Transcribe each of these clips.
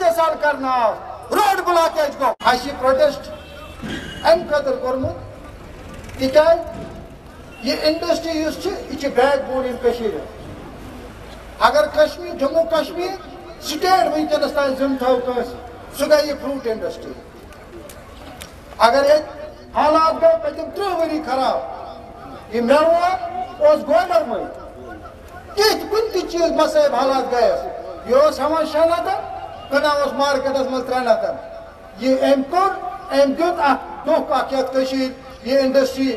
15 साल करना road blockage को आशी प्रोटेस्ट एम खतर कोरमुत तिकाज ये इंडस्ट्री यह बैक बोन इन कशीर अगर कश्मीर जम्मू कश्मीर स्टेट वनकस तान जिम थो सह गई ये फ्रूट इंडस्ट्री अगर ये हालात गए पतम 3 वरी खराब ये मेवा गोडर मई तिथ कुन चीज मसैब हालात गए यह हमान 6 नफर कनान मार्केटस मज 3 नफर ये अम कोर अम दुत दुख ये इंडस्ट्री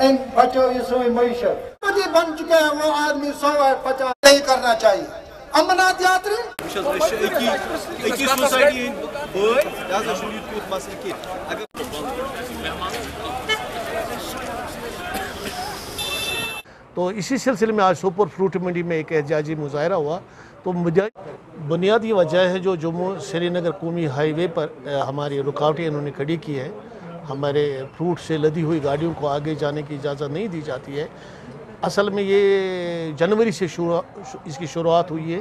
अम बचो ये सोई मीशत बन चुका है वो आदमी 150 नहीं करना चाहिए अमरनाथ यात्री तो इसी सिलसिले में आज सोपोर फ्रूट मंडी में एक एहतजाजी मुजाहरा हुआ। तो बुनियादी वजह है जो जम्मू श्रीनगर कौमी हाईवे पर हमारी रुकावटें इन्होंने खड़ी की है। हमारे फ्रूट से लदी हुई गाड़ियों को आगे जाने की इजाज़त नहीं दी जाती है। असल में ये जनवरी से इसकी शुरुआत हुई है।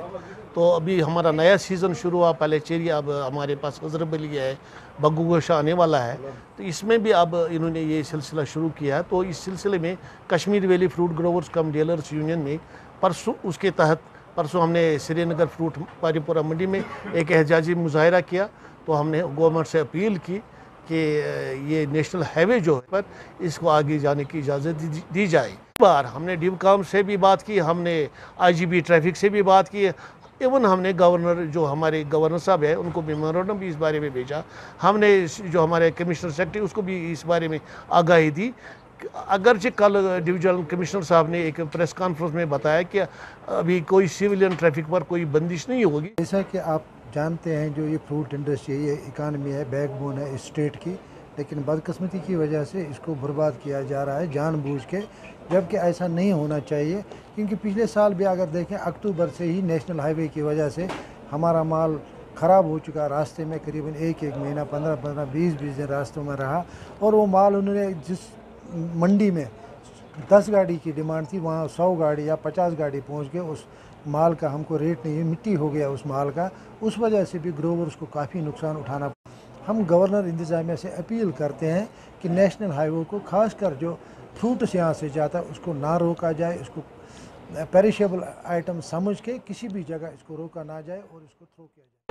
तो अभी हमारा नया सीज़न शुरू हुआ, पहले चेरी, अब हमारे पास हज़रतबली है, बग्गू गोशा आने वाला है। तो इसमें भी अब इन्होंने ये सिलसिला शुरू किया है। तो इस सिलसिले में कश्मीर वैली फ्रूट ग्रोवर्स कम डीलर्स यूनियन में परसों हमने श्रीनगर फ्रूट पारीपुरा मंडी में एक एहतजाजी मुजाहरा किया। तो हमने गवर्नमेंट से अपील की कि ये नेशनल हाईवे जो है पर इसको आगे जाने की इजाज़त दी जाए। बार हमने डिवकाम से भी बात की, हमने आईजीबी ट्रैफिक से भी बात की, इवन हमने गवर्नर जो हमारे गवर्नर साहब है उनको मेमोरेंडम भी इस बारे में भेजा। हमने जो हमारे कमिश्नर सेक्रेटरी उसको भी इस बारे में आगाही दी। अगरचे कल डिविजनल कमिश्नर साहब ने एक प्रेस कॉन्फ्रेंस में बताया कि अभी कोई सिविलियन ट्रैफिक पर कोई बंदिश नहीं होगी। जैसा कि आप जानते हैं जो ये फ्रूट इंडस्ट्री है, ये इकानमी है, बैकबोन है स्टेट की, लेकिन बदकिस्मती की वजह से इसको बर्बाद किया जा रहा है जानबूझ के, जबकि ऐसा नहीं होना चाहिए। क्योंकि पिछले साल भी अगर देखें अक्टूबर से ही नेशनल हाईवे की वजह से हमारा माल ख़राब हो चुका, रास्ते में करीबन एक महीना 15-15 20-20 दिन रास्तों में रहा। और वो माल उन्होंने जिस मंडी में 10 गाड़ी की डिमांड थी वहाँ 100 गाड़ी या 50 गाड़ी पहुँच गए। उस माल का हमको रेट नहीं, मिट्टी हो गया उस माल का। उस वजह से भी ग्रोवर्स को काफ़ी नुकसान उठाना। हम गवर्नर इंतज़ामिया से अपील करते हैं कि नेशनल हाईवे को खासकर जो फ्रूट्स यहाँ से जाता है उसको ना रोका जाए, उसको पेरिशेबल आइटम समझ के किसी भी जगह इसको रोका ना जाए और इसको थ्रो किया जाए।